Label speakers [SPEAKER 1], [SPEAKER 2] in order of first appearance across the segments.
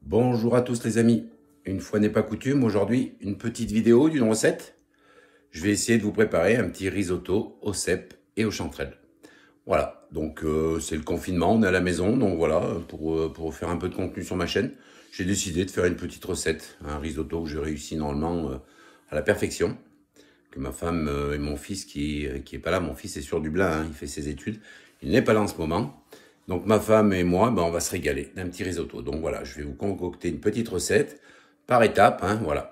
[SPEAKER 1] Bonjour à tous les amis, une fois n'est pas coutume, aujourd'hui une petite vidéo d'une recette. Je vais essayer de vous préparer un petit risotto aux cèpes et aux chanterelles. Voilà, donc c'est le confinement, on est à la maison, donc voilà, pour faire un peu de contenu sur ma chaîne, j'ai décidé de faire une petite recette, un risotto que j'ai réussi normalement à la perfection, que ma femme et mon fils qui est pas là, mon fils est sur Dublin, hein, il fait ses études, il n'est pas là en ce moment. Donc ma femme et moi, on va se régaler d'un petit risotto. Donc voilà, je vais vous concocter une petite recette par étapes, hein, voilà.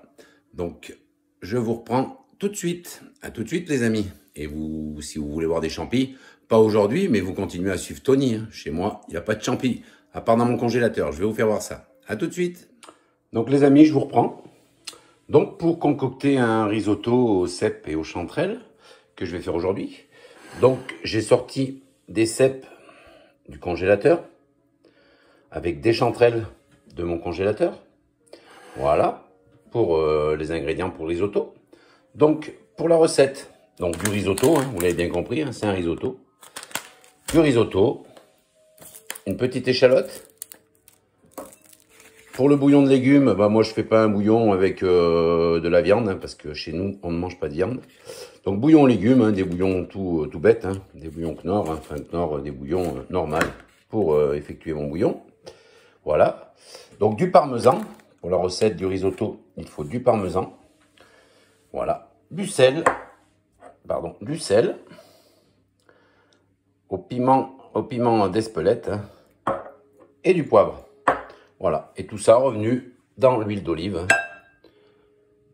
[SPEAKER 1] Donc je vous reprends tout de suite. À tout de suite les amis. Et vous, si vous voulez voir des champis, pas aujourd'hui, mais vous continuez à suivre Tony. Hein. Chez moi, il n'y a pas de champis, à part dans mon congélateur. Je vais vous faire voir ça. À tout de suite. Donc les amis, je vous reprends. Donc pour concocter un risotto aux cèpes et aux chanterelles, que je vais faire aujourd'hui, donc j'ai sorti des cèpes du congélateur avec des chanterelles de mon congélateur. Voilà pour les ingrédients pour le risotto. Donc pour la recette, donc du risotto, hein, vous l'avez bien compris, hein, c'est un risotto. Du risotto, une petite échalote. Pour le bouillon de légumes, moi je fais pas un bouillon avec de la viande, hein, parce que chez nous on ne mange pas de viande. Donc bouillon aux légumes, hein, des bouillons tout bêtes, hein, des bouillons Knorr, hein, enfin Knorr, des bouillons normaux pour effectuer mon bouillon. Voilà. Donc du parmesan, pour la recette du risotto, il faut du parmesan. Voilà. Du sel, au piment d'Espelette, hein, et du poivre. Voilà. Et tout ça revenu dans l'huile d'olive, hein,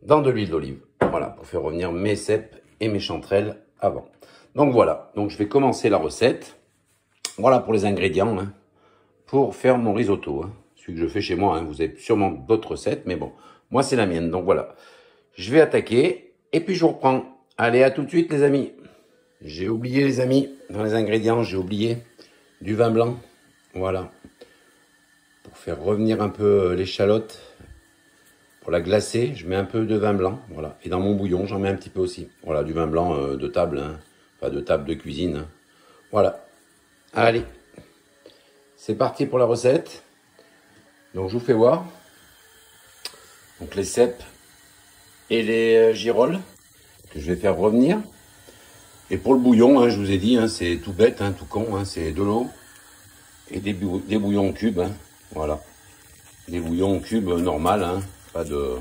[SPEAKER 1] dans de l'huile d'olive. Voilà, pour faire revenir mes cèpes et mes chanterelles avant. Donc voilà, donc je vais commencer la recette. Voilà pour les ingrédients, hein, pour faire mon risotto. Hein. Celui que je fais chez moi, hein. Vous avez sûrement d'autres recettes, mais bon, moi c'est la mienne. Donc voilà, je vais attaquer et puis je vous reprends. Allez, à tout de suite les amis. J'ai oublié les amis, dans les ingrédients, j'ai oublié du vin blanc. Voilà, pour faire revenir un peu l'échalote. Pour la glacer, je mets un peu de vin blanc, voilà. Et dans mon bouillon, j'en mets un petit peu aussi. Voilà, du vin blanc de table, hein. Pas de table de cuisine. Hein. Voilà. Allez, c'est parti pour la recette. Donc je vous fais voir. Donc les cèpes et les girolles que je vais faire revenir. Et pour le bouillon, hein, je vous ai dit, hein, c'est tout bête, hein, tout con, hein, c'est de l'eau et des bouillons cubes, hein, voilà. Des bouillons cubes normal, hein. Pas de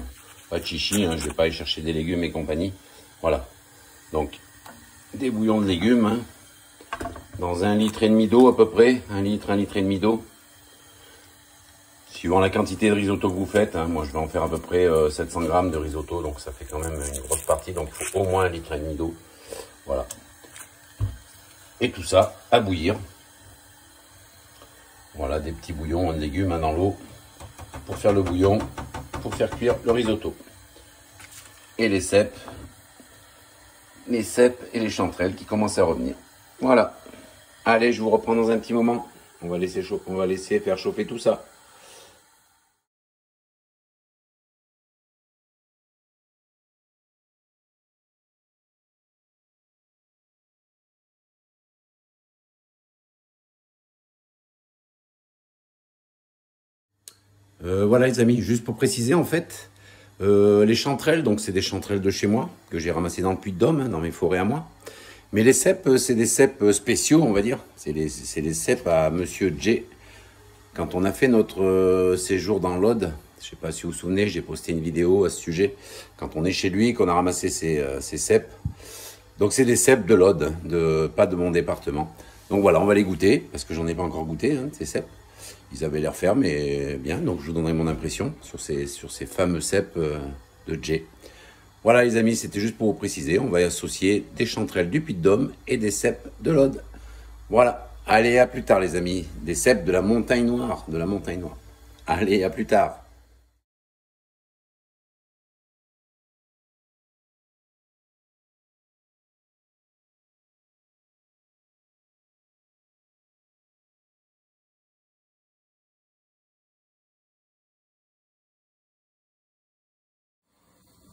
[SPEAKER 1] chichi, hein, je vais pas aller chercher des légumes et compagnie. Voilà. Donc, des bouillons de légumes, hein, dans 1,5 litre d'eau à peu près. 1 litre et demi d'eau. Suivant la quantité de risotto que vous faites, hein, moi je vais en faire à peu près 700 grammes de risotto, donc ça fait quand même une grosse partie, donc il faut au moins 1,5 litre d'eau. Voilà. Et tout ça à bouillir. Voilà, des petits bouillons de légumes, hein, dans l'eau, pour faire le bouillon, pour faire cuire le risotto. Et les cèpes et les chanterelles qui commencent à revenir. Voilà. Allez, je vous reprends dans un petit moment. On va laisser faire chauffer tout ça. Voilà les amis, juste pour préciser en fait, les chanterelles, donc c'est des chanterelles de chez moi, que j'ai ramassées dans le Puy-de-Dôme, hein, dans mes forêts à moi. Mais les cèpes, c'est des cèpes spéciaux, on va dire. C'est des cèpes à Monsieur J. Quand on a fait notre séjour dans l'Aude, je ne sais pas si vous vous souvenez, j'ai posté une vidéo à ce sujet. Quand on est chez lui, qu'on a ramassé ces cèpes. Donc c'est des cèpes de l'Aude, pas de mon département. Donc voilà, on va les goûter, parce que j'en ai pas encore goûté, hein, ces cèpes. Ils avaient l'air fermes et bien, donc je vous donnerai mon impression sur ces fameux cèpes de J. Voilà les amis, c'était juste pour vous préciser, on va associer des chanterelles du Puy-de-Dôme et des cèpes de l'Aude. Voilà, allez à plus tard les amis, des cèpes de la montagne noire, Allez, à plus tard.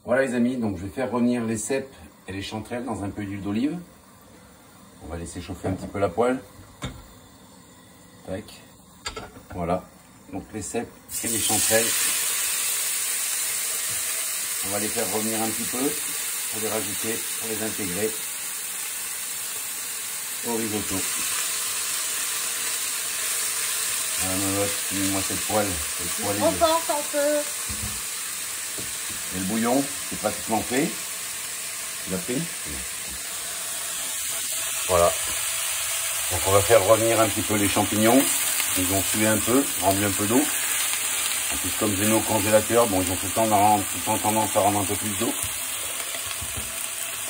[SPEAKER 1] Voilà les amis, donc je vais faire revenir les cèpes et les chanterelles dans un peu d'huile d'olive. On va laisser chauffer un petit peu la poêle. Tac. Voilà. Donc les cèpes et les chanterelles. On va les faire revenir un petit peu pour les rajouter, pour les intégrer au risotto. Moi cette poêle.
[SPEAKER 2] On porte un peu.
[SPEAKER 1] Et le bouillon, c'est pratiquement fait. Tu l'as pris? Voilà. Donc on va faire revenir un petit peu les champignons. Ils ont sué un peu, rendu un peu d'eau. En plus, comme j'ai nos congélateurs, bon, ils ont tout le temps tendance à rendre un peu plus d'eau.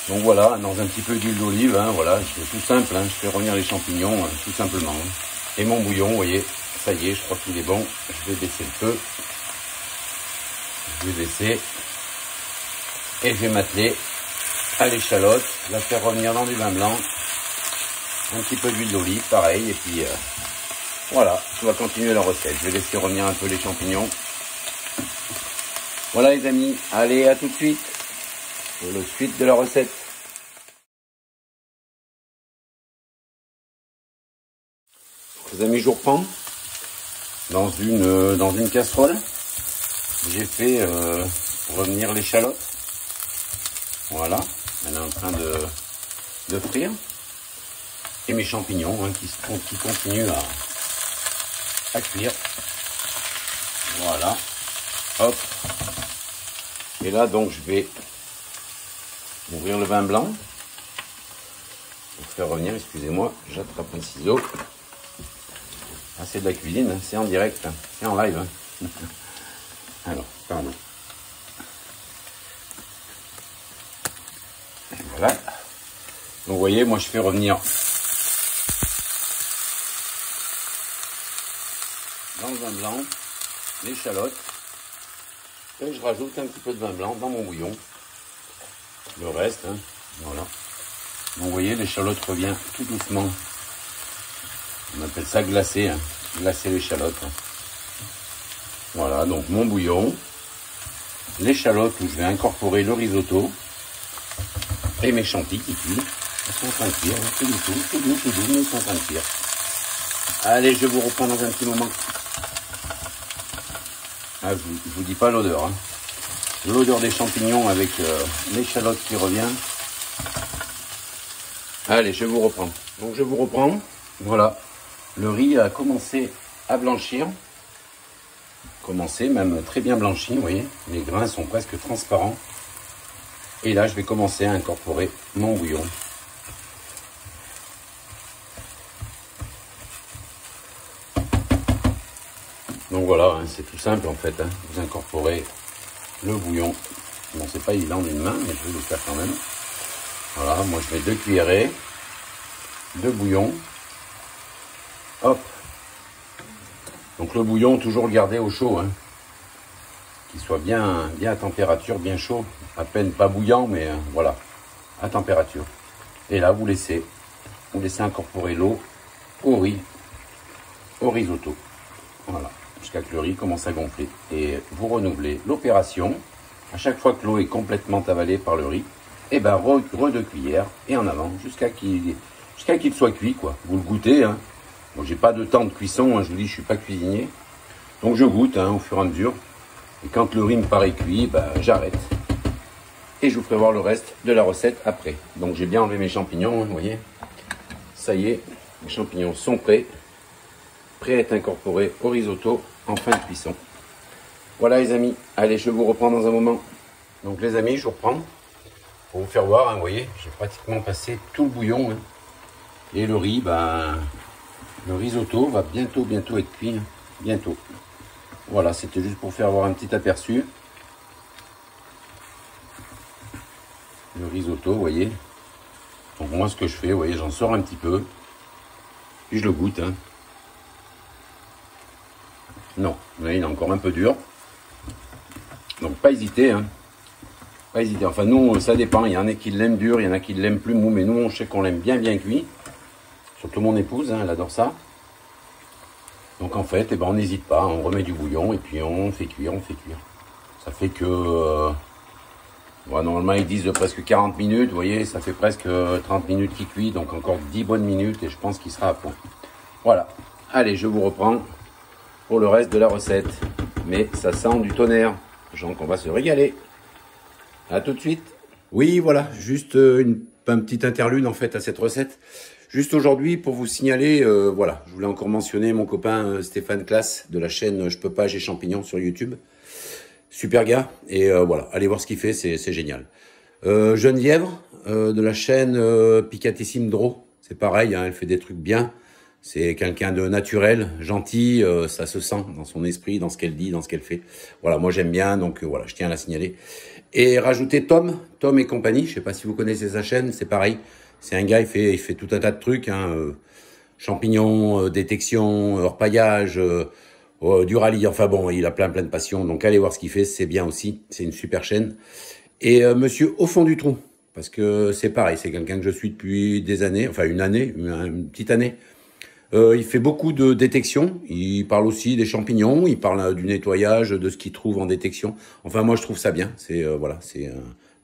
[SPEAKER 1] Donc voilà, dans un petit peu d'huile d'olive, hein, voilà, c'est tout simple, hein, je fais revenir les champignons, tout simplement. Hein. Et mon bouillon, vous voyez, ça y est, je crois qu'il est bon. Je vais baisser le feu. Je vais baisser. Et je vais m'atteler à l'échalote, la faire revenir dans du vin blanc. Un petit peu d'huile d'olive, pareil, et puis voilà, on va continuer la recette. Je vais laisser revenir un peu les champignons. Voilà les amis, allez, à tout de suite pour la suite de la recette. Les amis, je reprends dans une casserole. J'ai fait revenir l'échalote. Voilà, elle est en train de frire. Et mes champignons hein, qui continuent à cuire. Voilà. Hop. Et là, donc, je vais ouvrir le vin blanc. Pour faire revenir, excusez-moi, j'attrape un ciseau. Ah, c'est de la cuisine, hein, c'est en direct, hein, c'est en live. Hein. Alors, pardon. Et voilà. Donc, vous voyez, moi, je fais revenir dans le vin blanc l'échalote et je rajoute un petit peu de vin blanc dans mon bouillon. Le reste, hein, voilà. Donc, vous voyez, l'échalote revient tout doucement. On appelle ça glacer, hein, glacer l'échalote. Hein. Voilà, donc mon bouillon, l'échalote où je vais incorporer le risotto et mes champis qui cuisent. Ils sont en train de cuire, hein, tout doux, mais ils sont en train de cuire. Allez, je vous reprends dans un petit moment. Ah, je vous dis pas l'odeur. Hein. L'odeur des champignons avec l'échalote qui revient. Allez, je vous reprends. Donc je vous reprends. Voilà. Le riz a commencé à blanchir. Commencé, même très bien blanchi, vous voyez. Les grains sont presque transparents. Et là, je vais commencer à incorporer mon bouillon. Donc voilà, hein, c'est tout simple en fait. Hein. Vous incorporez le bouillon. Bon, c'est pas évident d'une main, mais je vais le faire quand même. Voilà, moi je mets 2 cuillerées de bouillon. Hop. Donc le bouillon, toujours le garder au chaud. Hein. Qu'il soit bien à température, bien chaud. À peine pas bouillant, mais voilà, à température. Et là, vous laissez incorporer l'eau au riz, au risotto. Voilà. Jusqu'à ce que le riz commence à gonfler. Et vous renouvelez l'opération. À chaque fois que l'eau est complètement avalée par le riz, et ben re 2 cuillères et en avant jusqu'à qu'il soit cuit, quoi. Vous le goûtez. Hein. Bon, j'ai pas de temps de cuisson, hein, je vous dis, je suis pas cuisinier. Donc je goûte hein, au fur et à mesure. Et quand le riz me paraît cuit, ben, j'arrête. Et je vous ferai voir le reste de la recette après. Donc j'ai bien enlevé mes champignons, hein, vous voyez. Ça y est, les champignons sont prêts. Prêt à être incorporé au risotto en fin de cuisson. Voilà les amis, allez je vous reprends dans un moment. Donc les amis, je vous reprends pour vous faire voir, hein, vous voyez, j'ai pratiquement passé tout le bouillon. Hein. Et le riz, ben, le risotto va bientôt être cuit, hein, bientôt. Voilà, c'était juste pour faire voir un petit aperçu. Le risotto, vous voyez. Donc moi ce que je fais, vous voyez, j'en sors un petit peu. Puis je le goûte, hein. Non, vous voyez, il est encore un peu dur. Donc pas hésiter, hein. Pas hésiter. Enfin nous, ça dépend. Il y en a qui l'aiment dur, il y en a qui l'aiment plus mou. Mais nous, on sait qu'on l'aime bien cuit. Surtout mon épouse, hein, elle adore ça. Donc en fait, eh ben, on n'hésite pas. On remet du bouillon et puis on fait cuire, Ça fait que... bon, normalement, ils disent presque 40 minutes. Vous voyez, ça fait presque 30 minutes qu'il cuit. Donc encore 10 bonnes minutes et je pense qu'il sera à point. Voilà. Allez, je vous reprends. pour le reste de la recette. Mais ça sent du tonnerre. Donc on va se régaler. À tout de suite. Oui, voilà, juste un petit interlude en fait à cette recette. Juste aujourd'hui pour vous signaler, voilà, je voulais encore mentionner mon copain Stéphane Classe de la chaîne Je peux pas, j'ai champignons sur YouTube. Super gars, et voilà, allez voir ce qu'il fait, c'est génial. Geneviève de la chaîne Picatissime Draw, c'est pareil, hein, elle fait des trucs bien. C'est quelqu'un de naturel, gentil, ça se sent dans son esprit, dans ce qu'elle dit, dans ce qu'elle fait. Voilà, moi j'aime bien, donc voilà, je tiens à la signaler. Et rajouter Tom et compagnie, je sais pas si vous connaissez sa chaîne, c'est pareil. C'est un gars, il fait tout un tas de trucs, hein, champignons, détection, orpaillage, du rallye, enfin bon, il a plein de passions. Donc allez voir ce qu'il fait, c'est bien aussi, c'est une super chaîne. Et monsieur au fond du trou, parce que c'est pareil, c'est quelqu'un que je suis depuis des années, enfin une petite année. Il fait beaucoup de détection, il parle aussi des champignons, il parle du nettoyage, de ce qu'il trouve en détection. Enfin moi je trouve ça bien, c'est voilà, c'est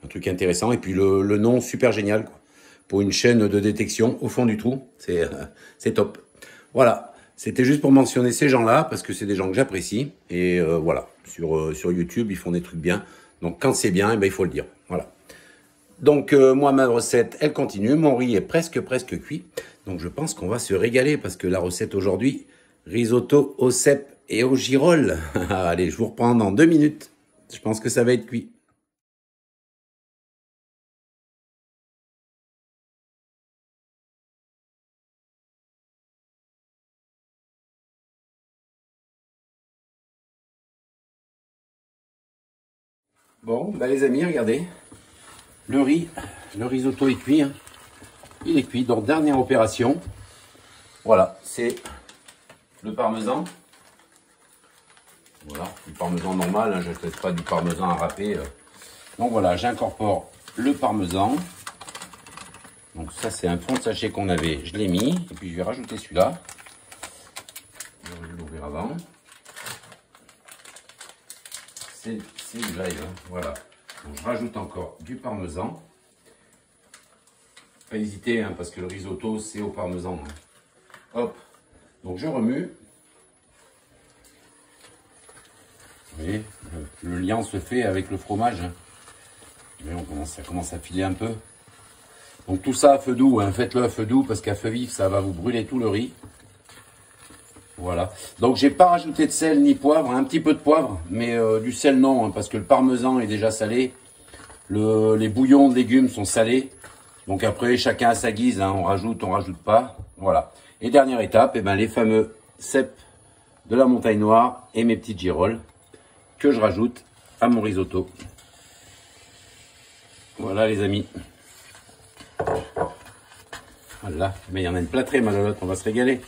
[SPEAKER 1] un truc intéressant. Et puis le nom super génial, quoi. Pour une chaîne de détection au fond du trou, c'est top. Voilà, c'était juste pour mentionner ces gens-là, parce que c'est des gens que j'apprécie. Et voilà, sur YouTube, ils font des trucs bien. Donc quand c'est bien, eh ben, il faut le dire. Voilà. Donc moi, ma recette, elle continue. Mon riz est presque cuit. Donc je pense qu'on va se régaler, parce que la recette aujourd'hui, risotto au cèpe et au girolles. Allez, je vous reprends dans 2 minutes. Je pense que ça va être cuit. Bon, bah les amis, regardez. Le risotto est cuit. Hein. Il est cuit. Donc, dernière opération. Voilà, c'est le parmesan. Voilà, du parmesan normal. Hein, je ne fais pas du parmesan à râper. Donc voilà, j'incorpore le parmesan. Donc ça, c'est un fond de sachet qu'on avait. Je l'ai mis. Et puis, je vais rajouter celui-là. Je vais l'ouvrir avant. C'est du live, hein. Voilà. Donc, je rajoute encore du parmesan. Pas hésiter, hein, parce que le risotto, c'est au parmesan. Hein. Hop. Donc, je remue. Vous voyez, le lien se fait avec le fromage. Hein. Mais ça commence à filer un peu. Donc, tout ça à feu doux. Hein. Faites-le à feu doux, parce qu'à feu vif, ça va vous brûler tout le riz. Voilà, donc j'ai pas rajouté de sel ni poivre, un petit peu de poivre, mais du sel non, hein, parce que le parmesan est déjà salé, les bouillons de légumes sont salés, donc après chacun à sa guise, hein, on rajoute pas, voilà. Et dernière étape, eh ben, les fameux cèpes de la montagne noire et mes petites girolles que je rajoute à mon risotto. Voilà les amis. Voilà, mais il y en a une plâtrée ma lolotte, on va se régaler.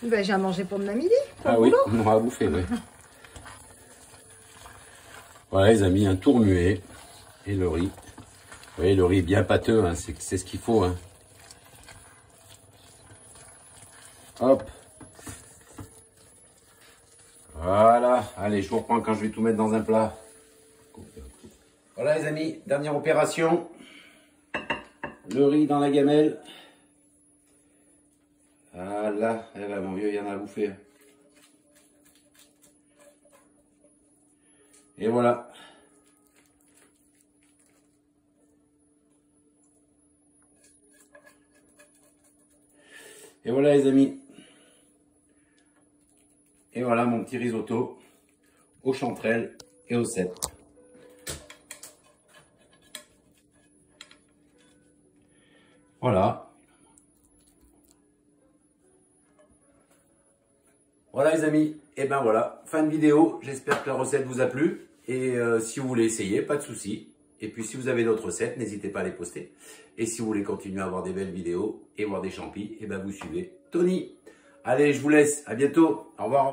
[SPEAKER 2] Ben, j'ai à manger pour demain midi.
[SPEAKER 1] Ah oui, on aura à bouffer, oui. Voilà les amis, un tour muet et le riz. Vous voyez, le riz est bien pâteux, hein, c'est ce qu'il faut. Hein. Hop. Voilà, allez, je vous reprends quand je vais tout mettre dans un plat. Voilà les amis, dernière opération. Le riz dans la gamelle. Voilà, eh ben, mon vieux, il y en a à bouffer. Et voilà. Et voilà les amis. Et voilà mon petit risotto aux chanterelles et aux cèpes. Voilà. Voilà les amis, et ben voilà, fin de vidéo, j'espère que la recette vous a plu, et si vous voulez essayer, pas de souci. Et puis si vous avez d'autres recettes, n'hésitez pas à les poster. Et si vous voulez continuer à voir des belles vidéos et voir des champis, et ben vous suivez Tony. Allez, je vous laisse, à bientôt, au revoir.